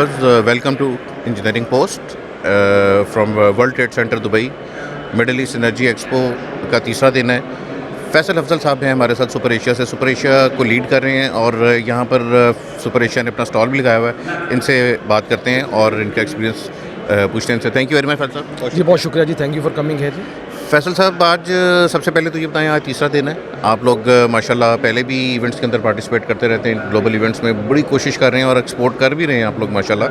viewers, welcome to Engineering Post from World Trade Center Dubai. Middle east energy expo का तीसरा दिन है. फैसल अफजल साहब हैं हमारे साथ सुपर एशिया से. सुपर एशिया को लीड कर रहे हैं और यहाँ पर सुपर एशिया ने अपना स्टॉल भी लगाया हुआ है. इनसे बात करते हैं और इनका एक्सपीरियंस पूछते हैं इनसे. Thank you very much Faisal साहब. जी बहुत शुक्रिया जी, थैंक यू फॉर कमिंग है जी. फैसल साहब, आज सबसे पहले तो ये बताएं, आज तीसरा दिन है. आप लोग माशाल्लाह पहले भी इवेंट्स के अंदर पार्टिसिपेट करते रहते हैं. ग्लोबल इवेंट्स में बड़ी कोशिश कर रहे हैं और एक्सपोर्ट कर भी रहे हैं आप लोग माशाल्लाह.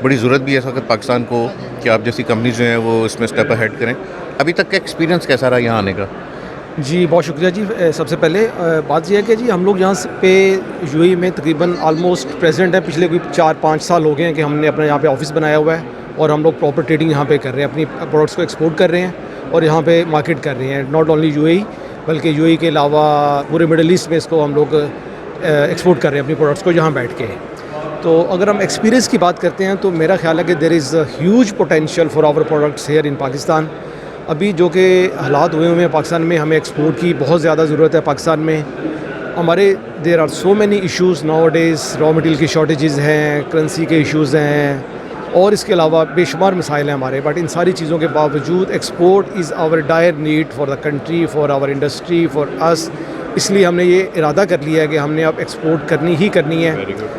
बड़ी ज़रूरत भी है इस वक्त पाकिस्तान को कि आप जैसी कंपनीज जो हैं वो इसमें स्टेप अहेड करें. अभी तक का एक्सपीरियंस कैसा रहा यहाँ आने का? जी बहुत शुक्रिया जी. सबसे पहले बात यह है कि जी हम लोग यहाँ पे यूएई में तकरीबन आलमोस्ट प्रेजेंट है. पिछले कोई 4-5 साल हो गए हैं कि हमने अपना यहाँ पे ऑफिस बनाया हुआ है और हम लोग प्रॉपर ट्रेडिंग यहाँ पे कर रहे हैं. अपनी प्रोडक्ट्स को एक्सपोर्ट कर रहे हैं और यहाँ पे मार्केट कर रहे हैं. नॉट ओनली यूएई बल्कि यूएई के अलावा पूरे मिडल ईस्ट में इसको हम लोग एक्सपोर्ट कर रहे हैं अपनी प्रोडक्ट्स को यहाँ बैठ के. तो अगर हम एक्सपीरियंस की बात करते हैं तो मेरा ख्याल है कि there is huge potential for our products here in Pakistan. अभी जो कि हालात हुए हुए हैं पाकिस्तान में, हमें एक्सपोर्ट की बहुत ज़्यादा ज़रूरत है. पाकिस्तान में हमारे there are so many issues nowadays. Raw material की शॉर्टेजेस हैं, करेंसी के इश्यूज़ हैं और इसके अलावा बेशुमार मसाइल हैं हमारे. बट इन सारी चीज़ों के बावजूद export is our dire need for the country, for our industry, for us. इसलिए हमने ये इरादा कर लिया है कि हमने अब एक्सपोर्ट करनी ही करनी है.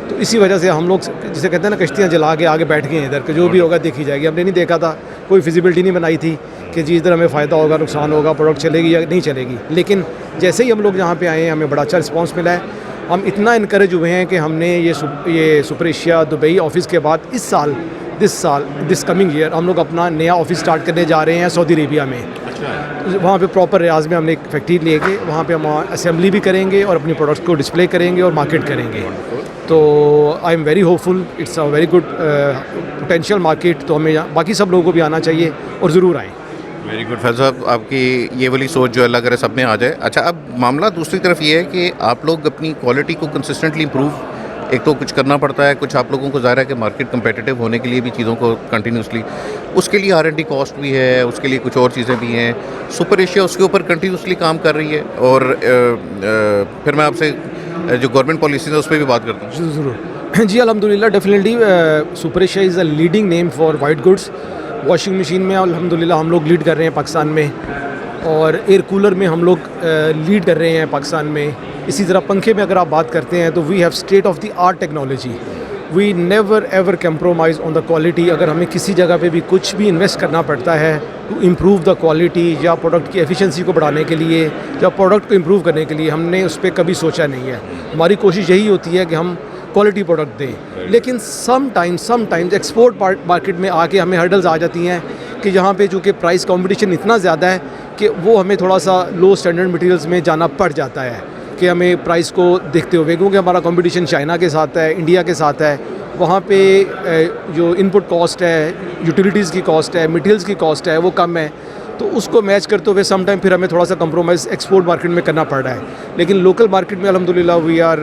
तो इसी वजह से हम लोग जिसे कहते हैं ना, कश्तियाँ जला के आगे बैठ गए हैं इधर कि जो भी होगा देखी जाएगी. हमने नहीं देखा था, कोई फिजिबिलिटी नहीं बनाई थी कि जी इधर हमें फ़ायदा होगा, नुकसान होगा, प्रोडक्ट चलेगी या नहीं चलेगी. लेकिन जैसे ही हम लोग यहाँ पे आए हैं हमें बड़ा अच्छा रिस्पांस मिला है. हम इतना इनकरेज हुए हैं कि हमने ये सुपर एशिया दुबई ऑफिस के बाद दिस कमिंग ईयर हम लोग अपना नया ऑफिस स्टार्ट करने जा रहे हैं सऊदी अरेबिया में. वहाँ पे प्रॉपर रियाज में हमने एक फैक्ट्री लेके वहाँ पे हम असेंबली भी करेंगे और अपनी प्रोडक्ट्स को डिस्प्ले करेंगे और मार्केट करेंगे. तो I am very hopeful. It's a very good potential market. तो हमें बाकी सब लोगों को भी आना चाहिए और ज़रूर आएँ. वेरी गुड फैसल साहब, आपकी ये वाली सोच जो अल्लाह करे सब में आ जाए. अच्छा, अब मामला दूसरी तरफ ये है कि आप लोग अपनी क्वालिटी को कंसिस्टेंटली इम्प्रूव, एक तो कुछ करना पड़ता है, कुछ आप लोगों को ज़ाहिर है कि मार्केट कंपेटिटिव होने के लिए भी चीज़ों को कंटिन्यूसली, उसके लिए R&D कॉस्ट भी है, उसके लिए कुछ और चीज़ें भी हैं. सुपर एशिया उसके ऊपर कंटिन्यूसली काम कर रही है. और फिर मैं आपसे जो गवर्नमेंट पॉलिसीज़ है उस पर भी बात करता हूँ. ज़रूर जी. अल्हम्दुलिल्लाह definitely super Asia is a leading name for white goods. Washing machine में अल्हम्दुलिल्लाह हम लोग लीड कर रहे हैं पाकिस्तान में, और एयर कूलर में हम लोग लीड कर रहे हैं पाकिस्तान में. इसी तरह पंखे में अगर आप बात करते हैं तो we have state of the art technology. We never ever compromise on the quality. अगर हमें किसी जगह पे भी कुछ भी इन्वेस्ट करना पड़ता है टू इम्प्रूव द क्वालिटी या प्रोडक्ट की एफिशिएंसी को बढ़ाने के लिए या प्रोडक्ट को इम्प्रूव करने के लिए, हमने उस पर कभी सोचा नहीं है. हमारी कोशिश यही होती है कि हम क्वालिटी प्रोडक्ट दें. लेकिन समटाइम्स एक्सपोर्ट मार्केट में आके हमें हर्डल्स आ जाती हैं कि यहाँ पे चूँकि प्राइस कंपटीशन इतना ज़्यादा है कि वो हमें थोड़ा सा लो स्टैंडर्ड मटेरियल्स में जाना पड़ जाता है कि हमें प्राइस को देखते हुए, क्योंकि हमारा कंपटीशन चाइना के साथ है, इंडिया के साथ है. वहाँ पे जो इनपुट कॉस्ट है, यूटिलिटीज़ की कॉस्ट है, मटेरियल्स की कॉस्ट है, वो कम है. तो उसको मैच करते हुए सम टाइम फिर हमें थोड़ा सा कंप्रोमाइज़ एक्सपोर्ट मार्केट में करना पड़ रहा है. लेकिन लोकल मार्केट में अल्हम्दुलिल्लाह we are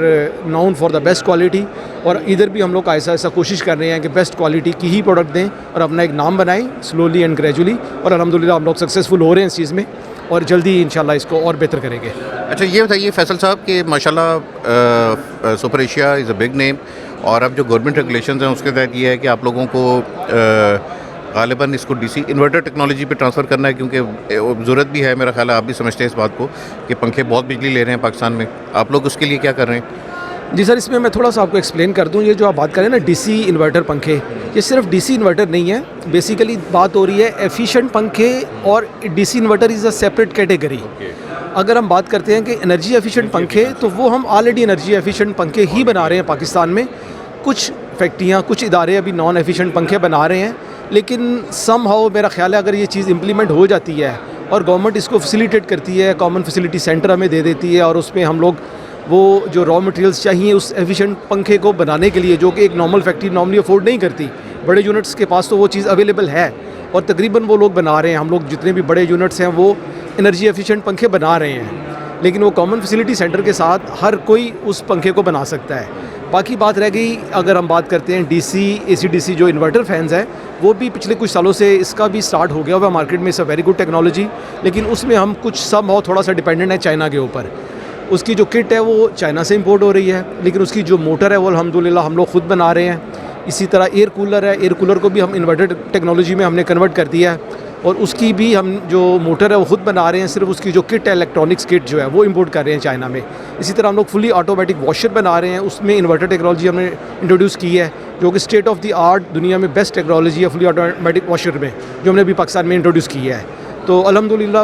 known for the best quality. और इधर भी हम लोग ऐसा कोशिश कर रहे हैं कि बेस्ट क्वालिटी की ही प्रोडक्ट दें और अपना एक नाम बनाएं स्लोली एंड ग्रेजुअली. और अल्हम्दुलिल्लाह हम लोग सक्सेसफुल हो रहे हैं इस चीज़ में और जल्दी ही इंशाल्लाह इसको और बेहतर करेंगे. अच्छा, ये बताइए फैसल साहब कि माशाल्लाह super Asia is a big name, और अब जो गवर्नमेंट रेगुलेशंस हैं उसके तहत ये है कि आप लोगों को ग़ालिबन इसको DC इन्वर्टर टेक्नोलॉजी पे ट्रांसफ़र करना है, क्योंकि ज़रूरत भी है. मेरा ख्याल है आप भी समझते हैं इस बात को कि पंखे बहुत बिजली ले रहे हैं पाकिस्तान में. आप लोग उसके लिए क्या कर रहे हैं? जी सर, इसमें मैं थोड़ा सा आपको एक्सप्लेन कर दूं. ये जो आप बात करें ना DC इन्वर्टर पंखे, ये सिर्फ DC इन्वर्टर नहीं है. बेसिकली बात हो रही है एफिशिएंट पंखे, और DC inverter is a separate category. अगर हम बात करते हैं कि एनर्जी एफिशिएंट पंखे, तो वो हम ऑलरेडी एनर्जी एफिशिएंट पंखे ही बना रहे हैं पाकिस्तान में. कुछ फैक्ट्रियाँ, कुछ इदारे अभी नॉन एफिशिएंट पंखे बना रहे हैं. लेकिन समहाउ मेरा ख्याल है अगर ये चीज़ इम्प्लीमेंट हो जाती है और गवर्नमेंट इसको फैसिलिटेट करती है, कॉमन फैसिलिटी सेंटर हमें दे देती है, और उसमें हम लोग वो जो रॉ मटेरियल्स चाहिए उस एफिशिएंट पंखे को बनाने के लिए, जो कि एक नॉर्मल फैक्ट्री नॉर्मली अफोर्ड नहीं करती, बड़े यूनिट्स के पास तो वो चीज़ अवेलेबल है और तकरीबन वो लोग बना रहे हैं. हम लोग जितने भी बड़े यूनिट्स हैं वो एनर्जी एफिशिएंट पंखे बना रहे हैं. लेकिन वो कॉमन फैसिलिटी सेंटर के साथ हर कोई उस पंखे को बना सकता है. बाकी बात रह गई, अगर हम बात करते हैं DC AC/DC जो इन्वर्टर फैंस हैं, वो भी पिछले कुछ सालों से इसका भी स्टार्ट हो गया हुआ मार्केट में. It's a very good technology. लेकिन उसमें हम कुछ समहाउ थोड़ा सा डिपेंडेंट है चाइना के ऊपर. उसकी जो किट है वो चाइना से इंपोर्ट हो रही है, लेकिन उसकी जो मोटर है वो अल्हम्दुलिल्लाह हम लोग ख़ुद बना रहे हैं. اسی طرح ایئر کولر ہے، ایئر کولر کو بھی ہم انورٹر ٹیکنالوجی میں ہم نے کنورٹ کر دیا ہے، اور اس کی بھی ہم جو موٹر ہے وہ خود بنا رہے ہیں، صرف اس کی جو کٹ ہے الیکٹرانکس کٹ جو ہے وہ امپورٹ کر رہے ہیں چائنا میں. اسی طرح ہم لوگ فلی آٹومیٹک واشر بنا رہے ہیں، اس میں انورٹر ٹیکنالوجی ہم نے انٹروڈیوس کی ہے جو کہ اسٹیٹ آف دی آرٹ دنیا میں بیسٹ ٹیکنالوجی ہے فلی آٹومیٹک واشر میں، جو ہم نے ابھی پاکستان میں انٹروڈیوس کی ہے. تو الحمدللہ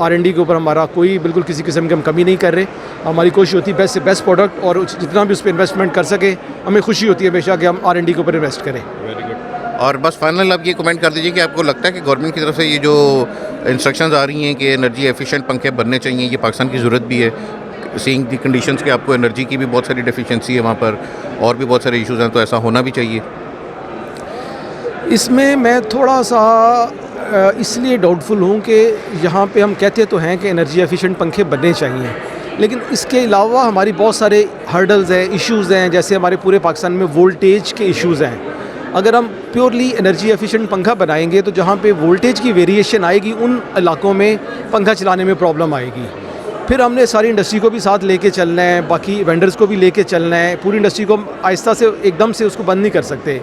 R&D کے اوپر ہمارا کوئی بالکل کسی قسم کی ہم کمی نہیں کر رہے. ہماری کوشش ہوتی ہے بیسٹ سے بیسٹ پروڈکٹ، اور جتنا بھی اس پہ انویسٹمنٹ کر سکے ہمیں خوشی ہوتی ہے ہمیشہ کہ ہم R&D کے اوپر انویسٹ کریں. اور بس فائنل آپ یہ کمنٹ کر دیجیے کہ آپ کو لگتا ہے کہ گورنمنٹ کی طرف سے یہ جو انسٹرکشنز آ رہی ہیں کہ انرجی ایفیشینٹ پنکھے بننے چاہیے، یہ پاکستان کی ضرورت بھی ہے، سینگ دی کنڈیشنز کہ آپ کو انرجی کی بھی بہت ساری ڈیفیشنسی ہے وہاں پر، اور بھی بہت سارے ایشوز ہیں، تو ایسا ہونا بھی چاہیے؟ اس میں تھوڑا سا اس لیے ڈاؤٹ فل ہوں کہ یہاں پہ ہم کہتے تو ہیں کہ انرجی ایفیشینٹ پنکھے بننے چاہیے، لیکن اس کے علاوہ ہماری بہت سارے ہرڈلز ہیں، ایشوز ہیں، جیسے ہمارے پورے پاکستان میں وولٹیج کے ایشوز ہیں. اگر ہم پیورلی انرجی ایفیشینٹ پنکھا بنائیں گے تو جہاں پہ وولٹیج کی ویریشن آئے گی ان علاقوں میں پنکھا چلانے میں پرابلم آئے گی. پھر ہم نے ساری انڈسٹری کو بھی ساتھ لے کے چلنا ہے، باقی وینڈرز کو بھی لے کے چلنا ہے، پوری انڈسٹری کو آہستہ سے ایک دم سے اس کو بند نہیں کر سکتے.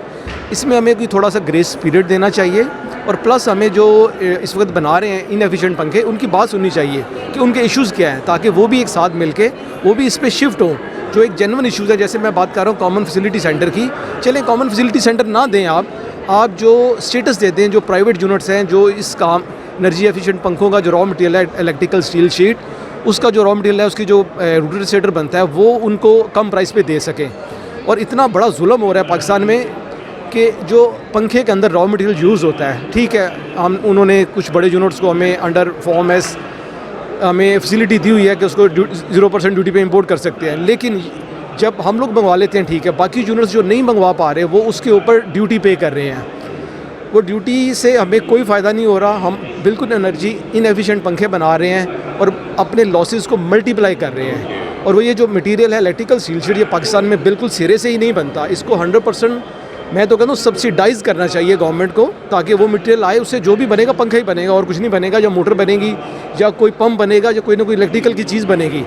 اس میں ہمیں کوئی تھوڑا سا گریس پیریڈ دینا چاہیے، اور پلس ہمیں جو اس وقت بنا رہے ہیں ان ایفیشینٹ پنکھے ان کی بات سننی چاہیے کہ ان کے ایشوز کیا ہیں، تاکہ وہ بھی ایک ساتھ مل کے وہ بھی اس پہ شفٹ ہوں جو ایک جینون ایشوز ہے. جیسے میں بات کر رہا ہوں کامن فیسلٹی سینٹر کی، چلیں کامن فیسلٹی سینٹر نہ دیں، آپ جو اسٹیٹس دیتے ہیں جو پرائیویٹ یونٹس ہیں جو اس کام انرجی ایفیشینٹ پنکھوں کا جو را مٹیریل ہے الیکٹریکل اسٹیل شیٹ، اس کا جو را مٹیریل ہے اس کی جو روٹیٹر بنتا ہے وہ ان کو کم پرائس پہ دے سکیں. اور اتنا بڑا ظلم ہو رہا ہے پاکستان میں کہ جو پنکھے کے اندر را مٹیریل یوز ہوتا ہے، ٹھیک ہے انہوں نے کچھ بڑے یونٹس کو ہمیں انڈر فارم ایس ہمیں فیسلٹی دی ہوئی ہے کہ اس کو 0% ڈیوٹی پہ امپورٹ کر سکتے ہیں، لیکن جب ہم لوگ منگوا لیتے ہیں ٹھیک ہے، باقی یونٹس جو نہیں منگوا پا رہے وہ اس کے اوپر ڈیوٹی پے کر رہے ہیں. وہ ڈیوٹی سے ہمیں کوئی فائدہ نہیں ہو رہا، ہم بالکل انرجی ان ایفیشینٹ پنکھے بنا رہے ہیں اور اپنے لاسز کو ملٹیپلائی کر رہے ہیں. اور وہ یہ جو مٹیریل ہے الیکٹریکل اسٹیل شیٹ، یہ پاکستان میں بالکل سرے سے ہی نہیں بنتا، اس کو 100% میں تو کہتا ہوں سبسیڈائز کرنا چاہیے گورنمنٹ کو، تاکہ وہ مٹیریل آئے، اس سے جو بھی بنے گا پنکھا ہی بنے گا اور کچھ نہیں بنے گا. یا موٹر بنے گی یا کوئی پمپ بنے گا یا کوئی نہ کوئی الیکٹریکل کی چیز بنے گی.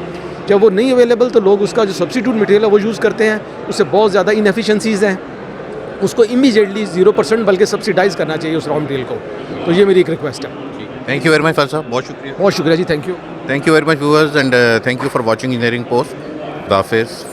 جب وہ نہیں اویلیبل تو لوگ اس کا جو سبسٹیٹیوٹ مٹیریل ہے وہ یوز کرتے ہیں، اس سے بہت زیادہ انیفیشنسیز ہیں. اس کو امیجیٹلی 0% بلکہ سبسیڈائز کرنا چاہیے اس را مٹیریل کو. تو یہ میری ایک ریکویسٹ ہے. Thank you very much Faiz صاحب، بہت شکریہ. بہت شکریہ ji, thank you. Thank you very much viewers, and thank you for watching engineering post. خدا حافظ.